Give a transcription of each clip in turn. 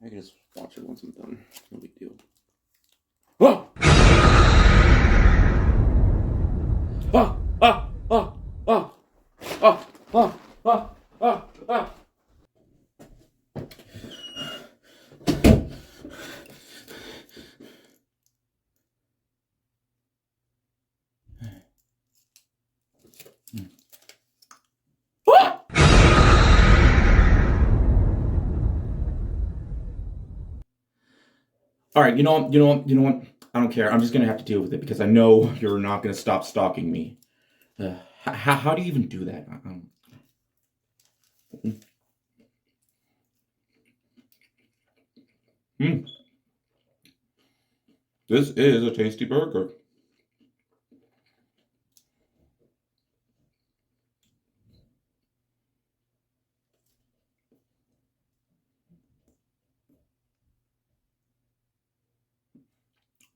I can just watch it once I'm done. No big deal. Ah! Ah! Ah! Ah! Ah! Ah! Ah! Ah! Ah! Ah! All right, you know what? I don't care. I'm just gonna have to deal with it because I know you're not gonna stop stalking me. How do you even do that? Hmm. This is a tasty burger.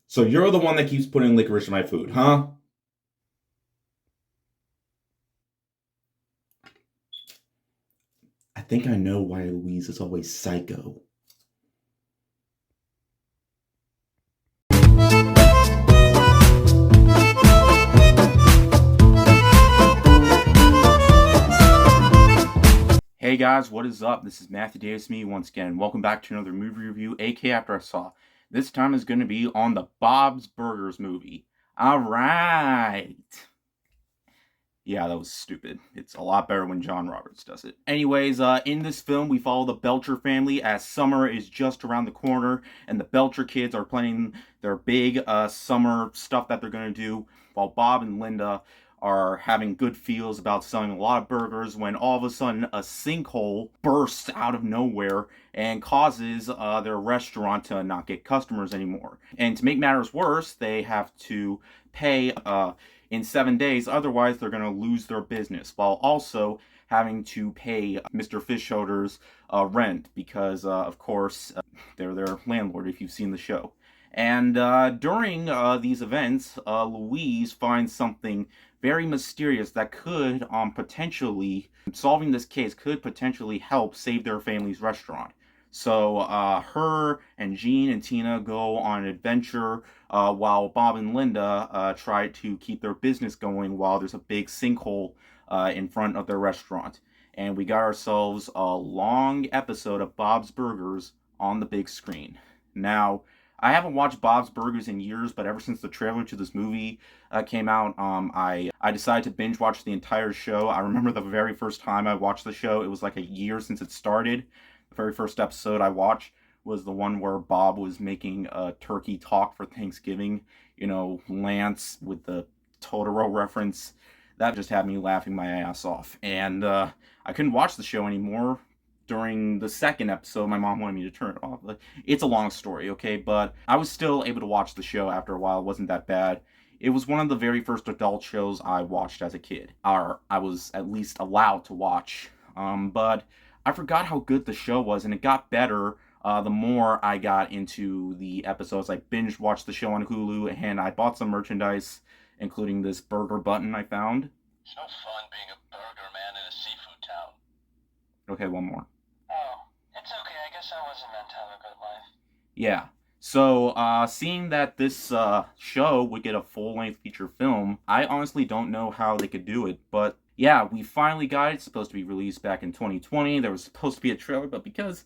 So you're the one that keeps putting licorice in my food, huh? I think I know why Louise is always psycho. Hey guys, what is up? This is Matthew Davis, me once again. Welcome back to another movie review, AK After I Saw. This time is going to be on the Bob's Burgers movie. Alright. Yeah, that was stupid. It's a lot better when John Roberts does it. Anyways, in this film, we follow the Belcher family as summer is just around the corner, and the Belcher kids are planning their big summer stuff that they're going to do, while Bob and Linda are having good feels about selling a lot of burgers when all of a sudden a sinkhole bursts out of nowhere and causes their restaurant to not get customers anymore. And to make matters worse, they have to pay in 7 days, otherwise they're going to lose their business, while also having to pay Mr. Fishholder's rent because, of course, they're their landlord if you've seen the show. And during these events, Louise finds something very mysterious that could potentially, solving this case could potentially help save their family's restaurant. So her and Jean and Tina go on an adventure while Bob and Linda try to keep their business going while there's a big sinkhole in front of their restaurant. And we got ourselves a long episode of Bob's Burgers on the big screen. Now, I haven't watched Bob's Burgers in years, but ever since the trailer to this movie came out, I decided to binge watch the entire show. I remember the very first time I watched the show, it was like a year since it started. The very first episode I watched was the one where Bob was making a turkey talk for Thanksgiving. You know, Lance with the Totoro reference. That just had me laughing my ass off. And I couldn't watch the show anymore. During the second episode, my mom wanted me to turn it off. It's a long story, okay? But I was still able to watch the show after a while. It wasn't that bad. It was one of the very first adult shows I watched as a kid. Or I was at least allowed to watch. But I forgot how good the show was, and it got better the more I got into the episodes. I binge watched the show on Hulu, and I bought some merchandise, including this burger button I found. It's no fun being a burger man in a seafood town. Okay, one more. Oh, it's okay. I guess I wasn't meant to have a good life. Yeah. So, seeing that this show would get a full-length feature film, I honestly don't know how they could do it, but yeah, we finally got it. It's supposed to be released back in 2020. There was supposed to be a trailer, but because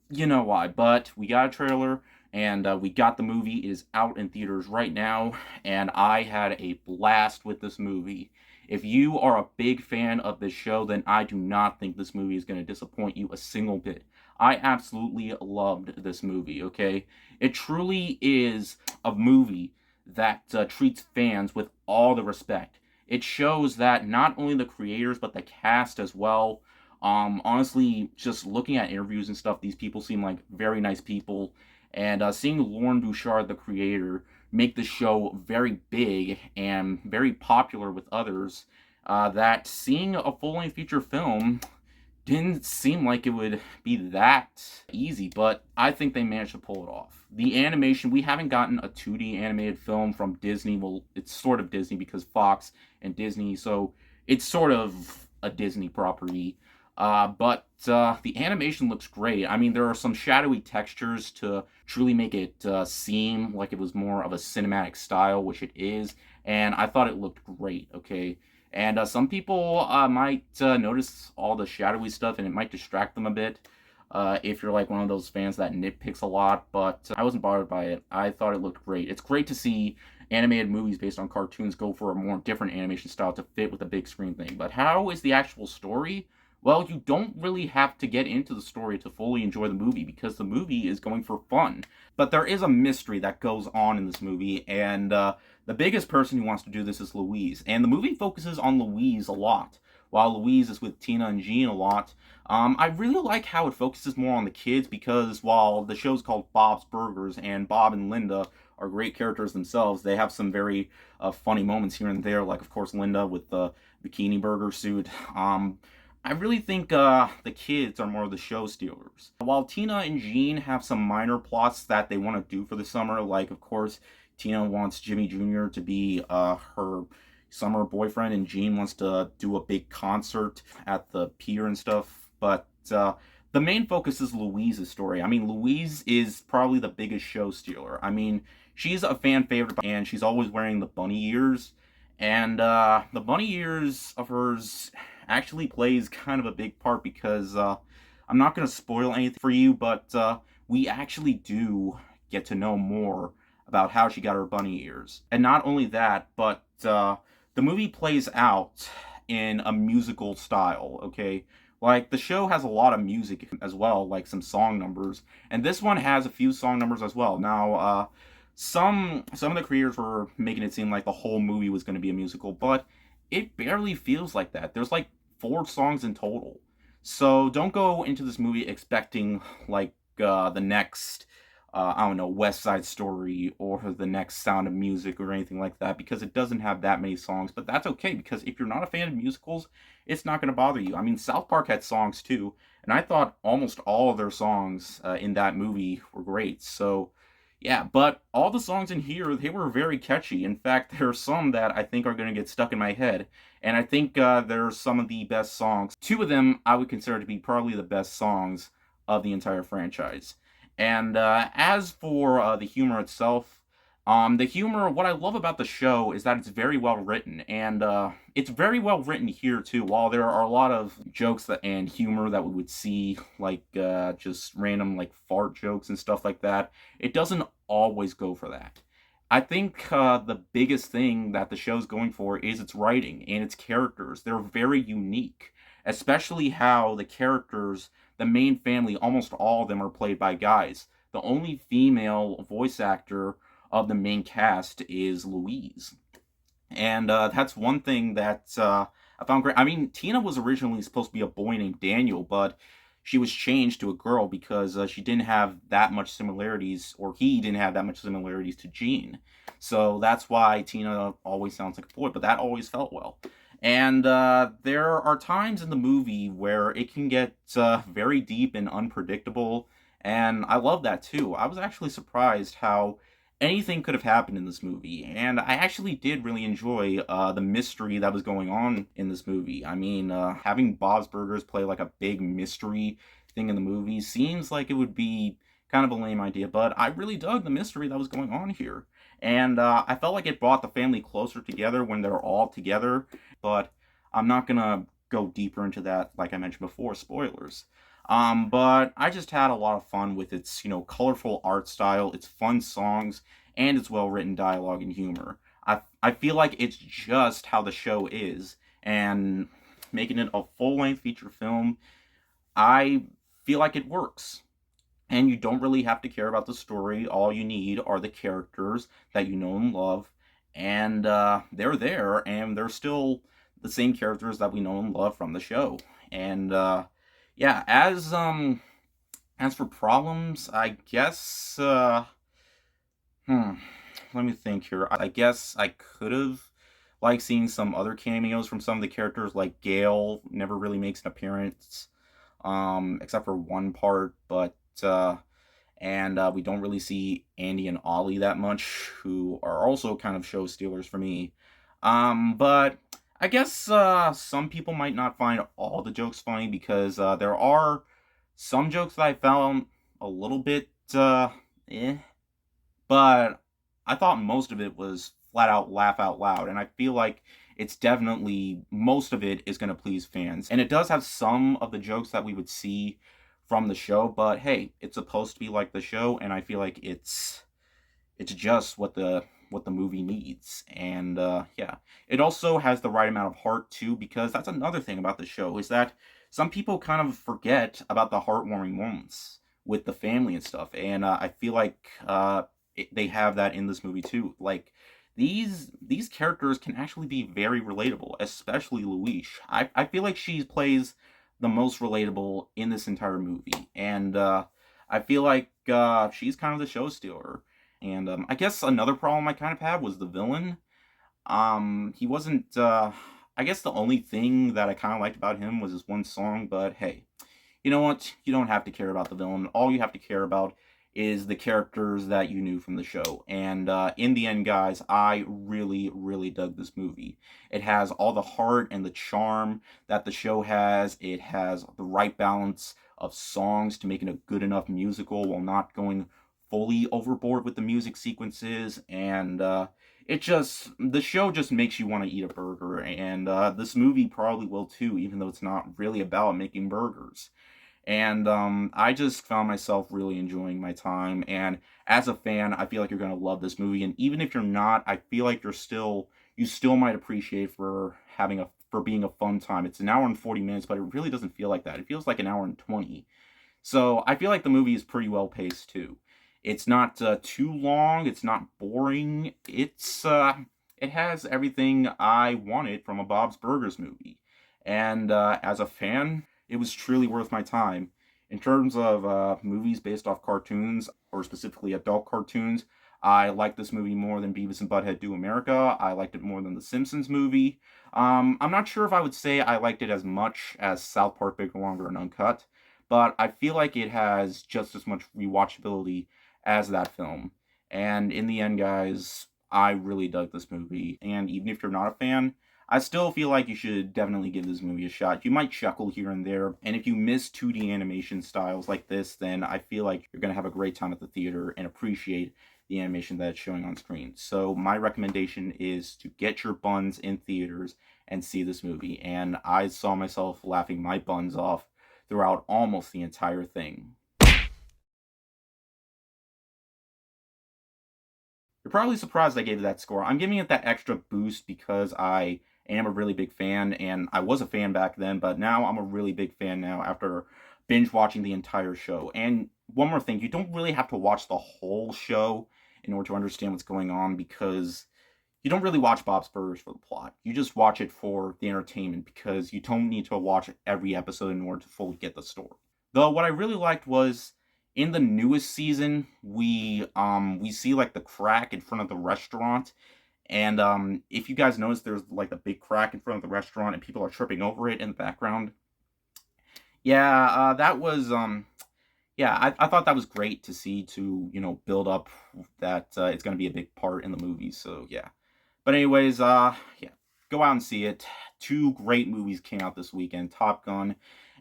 you know why, but we got a trailer, and we got the movie. It is out in theaters right now, and I had a blast with this movie. If you are a big fan of this show, then I do not think this movie is going to disappoint you a single bit. I absolutely loved this movie, okay? It truly is a movie that treats fans with all the respect. It shows that not only the creators, but the cast as well. Honestly, just looking at interviews and stuff, these people seem like very nice people. And seeing Lauren Bouchard, the creator, make the show very big and very popular with others, that seeing a full length feature film didn't seem like it would be that easy, but I think they managed to pull it off. The animation, we haven't gotten a 2D animated film from Disney. Well, it's sort of Disney because Fox and Disney, so it's sort of a Disney property. But the animation looks great. I mean, there are some shadowy textures to truly make it seem like it was more of a cinematic style, which it is, and I thought it looked great, okay? And some people might notice all the shadowy stuff and it might distract them a bit if you're like one of those fans that nitpicks a lot, but I wasn't bothered by it. I thought it looked great. It's great to see animated movies based on cartoons go for a more different animation style to fit with a big screen thing. But how is the actual story? Well, you don't really have to get into the story to fully enjoy the movie because the movie is going for fun. But there is a mystery that goes on in this movie, and the biggest person who wants to do this is Louise. And the movie focuses on Louise a lot, while Louise is with Tina and Jean a lot. I really like how it focuses more on the kids because while the show's called Bob's Burgers and Bob and Linda are great characters themselves, they have some very funny moments here and there, like, of course, Linda with the bikini burger suit. I really think the kids are more of the show stealers. While Tina and Jean have some minor plots that they want to do for the summer, like, of course, Tina wants Jimmy Jr. to be her summer boyfriend, and Jean wants to do a big concert at the pier and stuff. But the main focus is Louise's story. I mean, Louise is probably the biggest show stealer. I mean, she's a fan favorite, and she's always wearing the bunny ears. And the bunny ears of hers actually plays kind of a big part because I'm not going to spoil anything for you, but we actually do get to know more about how she got her bunny ears. And not only that, but the movie plays out in a musical style, okay? Like, the show has a lot of music as well, like some song numbers, and this one has a few song numbers as well. Now, some of the creators were making it seem like the whole movie was going to be a musical, but it barely feels like that. There's like 4 songs in total. So don't go into this movie expecting like the next I don't know, West Side Story or the next Sound of Music or anything like that because it doesn't have that many songs. But that's okay because if you're not a fan of musicals, it's not going to bother you. I mean, South Park had songs too, and I thought almost all of their songs in that movie were great. So yeah, but all the songs in here, they were very catchy. In fact, there are some that I think are going to get stuck in my head. And I think they're some of the best songs. 2 of them I would consider to be probably the best songs of the entire franchise. And as for the humor itself, the humor, what I love about the show is that it's very well written, and it's very well written here too. While there are a lot of jokes that and humor that we would see, like just random like fart jokes and stuff like that, it doesn't always go for that. I think the biggest thing that the show's going for is its writing and its characters. They're very unique, especially how the characters, the main family, almost all of them are played by guys. The only female voice actor of the main cast is Louise. And that's one thing that I found great. I mean, Tina was originally supposed to be a boy named Daniel, but she was changed to a girl because she didn't have that much similarities, or he didn't have that much similarities to Jean. So that's why Tina always sounds like a boy, but that always felt well. And there are times in the movie where it can get very deep and unpredictable, and I love that too. I was actually surprised how anything could have happened in this movie, and I actually did really enjoy the mystery that was going on in this movie. I mean, having Bob's Burgers play like a big mystery thing in the movie seems like it would be kind of a lame idea, but I really dug the mystery that was going on here. And I felt like it brought the family closer together when they're all together, but I'm not gonna go deeper into that, like I mentioned before, spoilers. But I just had a lot of fun with its, colorful art style, its fun songs, and its well-written dialogue and humor. I feel like it's just how the show is, and making it a full-length feature film, I feel like it works. And you don't really have to care about the story. All you need are the characters that you know and love, and they're there, and they're still the same characters that we know and love from the show. And yeah, as for problems, I guess hmm, let me think here. I guess I could have liked seeing some other cameos from some of the characters, like Gale never really makes an appearance, except for one part, but and we don't really see Andy and Ollie that much, who are also kind of show stealers for me. But I guess some people might not find all the jokes funny because there are some jokes that I found a little bit eh, but I thought most of it was flat out laugh out loud, and I feel like it's definitely most of it is going to please fans. And it does have some of the jokes that we would see from the show, but hey, it's supposed to be like the show, and I feel like it's just what the movie needs. And yeah, it also has the right amount of heart too, because that's another thing about the show is that some people kind of forget about the heartwarming moments with the family and stuff, and I feel like they have that in this movie too. Like these characters can actually be very relatable, especially Louise. I feel like she plays the most relatable in this entire movie, and I feel like she's kind of the show stealer. And I guess another problem I kind of had was the villain. He wasn't. I guess the only thing that I kind of liked about him was his one song. But hey, you know what? You don't have to care about the villain. All you have to care about is the characters that you knew from the show. And in the end, guys, I really, really dug this movie. It has all the heart and the charm that the show has. It has the right balance of songs to make it a good enough musical while not going fully overboard with the music sequences. And the show just makes you want to eat a burger. And this movie probably will too, even though it's not really about making burgers. And I just found myself really enjoying my time. And as a fan, I feel like you're gonna love this movie. And even if you're not, I feel like you still might appreciate for being a fun time. It's an hour and 40 minutes, but it really doesn't feel like that. It feels like an hour and 20. So I feel like the movie is pretty well paced too. It's not too long. It's not boring. It has everything I wanted from a Bob's Burgers movie. And as a fan, it was truly worth my time. In terms of movies based off cartoons, or specifically adult cartoons, I like this movie more than Beavis and Butthead Do America. I liked it more than The Simpsons movie. I'm not sure if I would say I liked it as much as South Park Bigger, Longer, and Uncut, but I feel like it has just as much rewatchability as that film. And in the end, guys, I really dug this movie. And even if you're not a fan, I still feel like you should definitely give this movie a shot. You might chuckle here and there, and if you miss 2D animation styles like this, then I feel like you're going to have a great time at the theater and appreciate the animation that it's showing on screen. So, my recommendation is to get your buns in theaters and see this movie. And I saw myself laughing my buns off throughout almost the entire thing. You're probably surprised I gave it that score. I'm giving it that extra boost because I am a really big fan, and I was a fan back then, but now I'm a really big fan now after binge watching the entire show. And one more thing, you don't really have to watch the whole show in order to understand what's going on because you don't really watch Bob's Burgers for the plot. You just watch it for the entertainment because you don't need to watch every episode in order to fully get the story. Though what I really liked was in the newest season, we see like the crack in front of the restaurant, and if you guys notice, there's like a big crack in front of the restaurant, and people are tripping over it in the background. Yeah, that was yeah, I thought that was great to see to build up that it's going to be a big part in the movie. So yeah, but anyways, yeah, go out and see it. Two great movies came out this weekend: Top Gun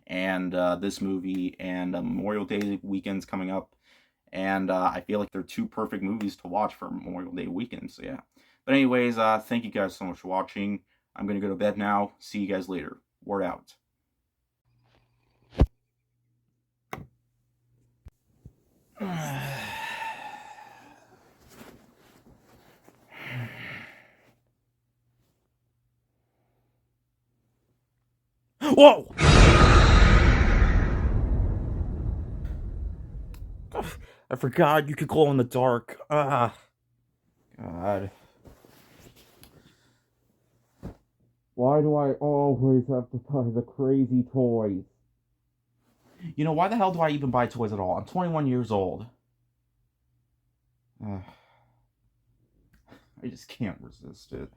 and this movie, and Memorial Day weekend's coming up, and I feel like they're two perfect movies to watch for Memorial Day weekend. So yeah, but anyways, thank you guys so much for watching. I'm gonna go to bed now. See you guys later. Word out. Whoa! I forgot you could glow in the dark. Ah, God. Why do I always have to buy the crazy toys? You know, why the hell do I even buy toys at all? I'm 21 years old. I just can't resist it.